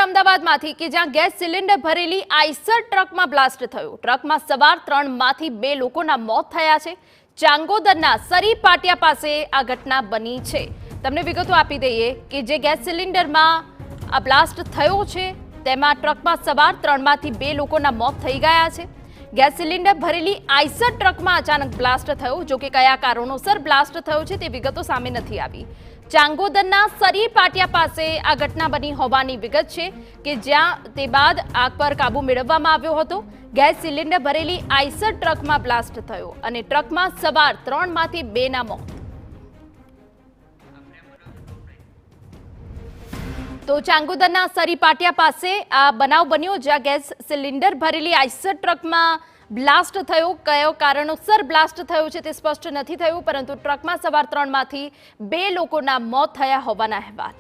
અમદાવાદમાંથી કે જ્યાં gas cylinder ભરેલી આઈસર ટ્રકમાં બ્લાસ્ટ થયો। ટ્રકમાં સવાર 3માંથી 2 લોકોના મોત થયા છે। ચાંગોદરના સરી પાટિયા પાસે આ ઘટના બની છે। તમને વિગતો આપી દઈએ કે જે ગેસ સિલિન્ડરમાં આ બ્લાસ્ટ થયો છે તેમાં ટ્રકમાં સવાર 3માંથી 2 લોકોના મોત થઈ ગયા છે। ગેસ સિલિન્ડર ભરેલી આઈસર ટ્રકમાં અચાનક બ્લાસ્ટ થયો। જો કે કયા કારણોસર બ્લાસ્ટ થયો છે તે વિગતો સામે નથી આવી। ચાંગોદરના સરી પાટિયા પાસે આ ઘટના બની હોવાની વિગત છે કે જ્યાં તે બાદ આગ પર કાબુ મેળવવામાં આવ્યો હતો। ગેસ સિલિન્ડર ભરેલી આઈસર ટ્રકમાં બ્લાસ્ટ થયો અને ટ્રકમાં સવાર 3માંથી 2ના મોત। તો ચાંગોદરના સરી પાટિયા પાસે આ બનાવ બન્યો જ્યાં ગેસ સિલિન્ડર ભરેલી આઈસર ટ્રકમાં બ્લાસ્ટ થયો। કયો કારણોસર બ્લાસ્ટ થયો છે તે સ્પષ્ટ નથી થયું, પરંતુ ટ્રકમાં સવાર 3માંથી 2 લોકોના મોત થયા હોવાના અહેવાલ।